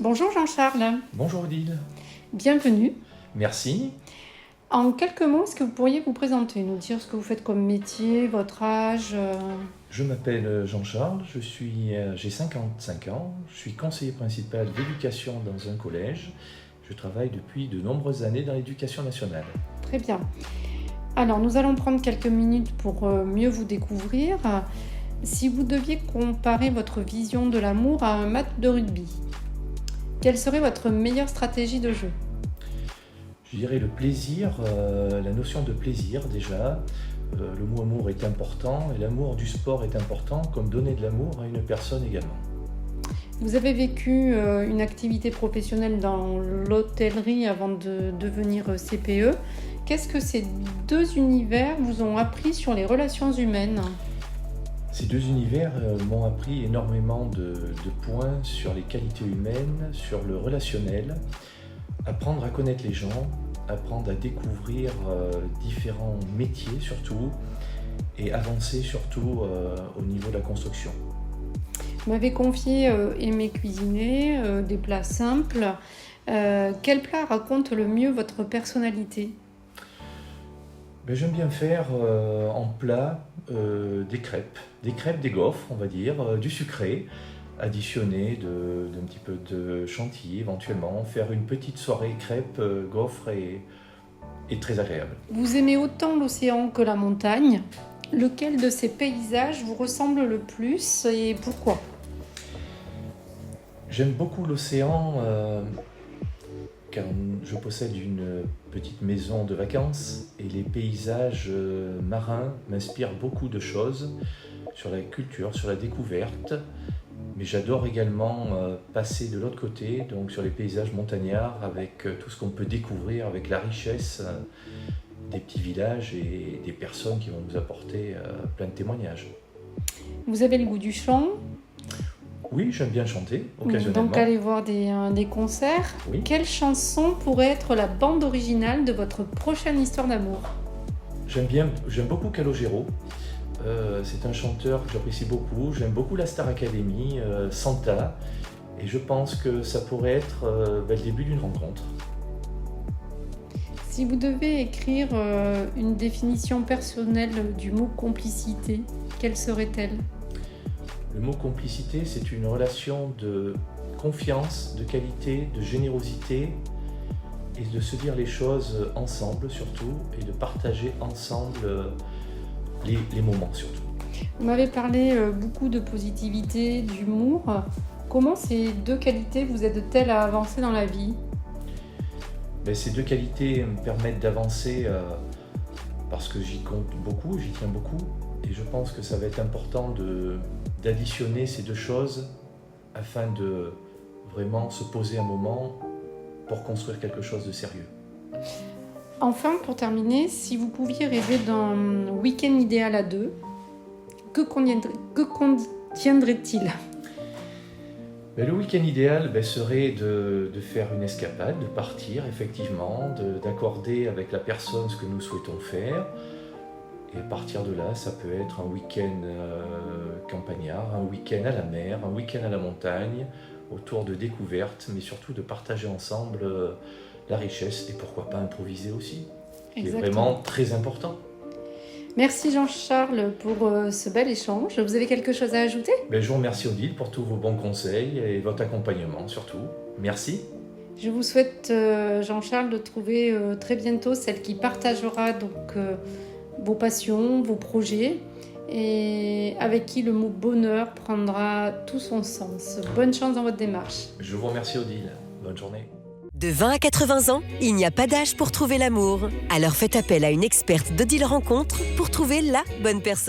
Bonjour Jean-Charles, Bonjour Odile, bienvenue. merci. En quelques mots, est-ce que vous pourriez vous présenter, nous dire ce que vous faites comme métier, votre âge Je m'appelle Jean-Charles, j'ai 55 ans, je suis conseiller principal d'éducation dans un collège. Je travaille depuis de nombreuses années dans l'éducation nationale. Très bien. Alors, nous allons prendre quelques minutes pour mieux vous découvrir. Si vous deviez comparer votre vision de l'amour à un match de rugby, quelle serait votre meilleure stratégie de jeu ? Je dirais le plaisir, la notion de plaisir déjà. Le mot amour est important et l'amour du sport est important, comme donner de l'amour à une personne également. Vous avez vécu une activité professionnelle dans l'hôtellerie avant de devenir CPE. Qu'est-ce que ces deux univers vous ont appris sur les relations humaines ? Ces deux univers m'ont appris énormément de points sur les qualités humaines, sur le relationnel, apprendre à connaître les gens, apprendre à découvrir différents métiers surtout, et avancer surtout au niveau de la construction. Vous m'avez confié aimer cuisiner, des plats simples. Quel plat raconte le mieux votre personnalité ? J'aime bien faire en plat des crêpes, des gaufres on va dire, du sucré, additionné d'un petit peu de chantilly éventuellement, faire une petite soirée crêpes, gaufres est très agréable. Vous aimez autant l'océan que la montagne. Lequel de ces paysages vous ressemble le plus et pourquoi ? J'aime beaucoup l'océan car je possède une petite maison de vacances et les paysages marins m'inspirent beaucoup de choses sur la culture, sur la découverte. Mais j'adore également passer de l'autre côté, donc sur les paysages montagnards, avec tout ce qu'on peut découvrir, avec la richesse des petits villages et des personnes qui vont nous apporter plein de témoignages. Vous avez le goût du chant ? Oui, j'aime bien chanter, occasionnellement. Donc allez voir des concerts. Oui. Quelle chanson pourrait être la bande originale de votre prochaine histoire d'amour ? J'aime beaucoup Calogero. C'est un chanteur que j'apprécie beaucoup. J'aime beaucoup la Star Academy, Santa. Et je pense que ça pourrait être le début d'une rencontre. Si vous devez écrire une définition personnelle du mot complicité, quelle serait-elle ? Le mot complicité, c'est une relation de confiance, de qualité, de générosité et de se dire les choses ensemble surtout et de partager ensemble les moments surtout. Vous m'avez parlé beaucoup de positivité, d'humour. Comment ces deux qualités vous aident-elles à avancer dans la vie ? Ces deux qualités me permettent d'avancer parce que j'y compte beaucoup, j'y tiens beaucoup. Et je pense que ça va être important d'additionner ces deux choses afin de vraiment se poser un moment pour construire quelque chose de sérieux. Enfin, pour terminer, si vous pouviez rêver d'un week-end idéal à deux, que contiendrait-il ? Le week-end idéal serait de faire une escapade, de partir effectivement, d'accorder avec la personne ce que nous souhaitons faire. Et à partir de là, ça peut être un week-end campagnard, un week-end à la mer, un week-end à la montagne, autour de découvertes, mais surtout de partager ensemble la richesse et pourquoi pas improviser aussi, qui est vraiment très important. Merci Jean-Charles pour ce bel échange. Vous avez quelque chose à ajouter ? Je vous remercie Odile pour tous vos bons conseils et votre accompagnement surtout. Merci. Je vous souhaite Jean-Charles de trouver très bientôt celle qui partagera donc vos passions, vos projets et avec qui le mot bonheur prendra tout son sens. Bonne chance dans votre démarche. Je vous remercie Odile. Bonne journée. De 20 à 80 ans, il n'y a pas d'âge pour trouver l'amour. Alors faites appel à une experte d'Odile Rencontre pour trouver la bonne personne.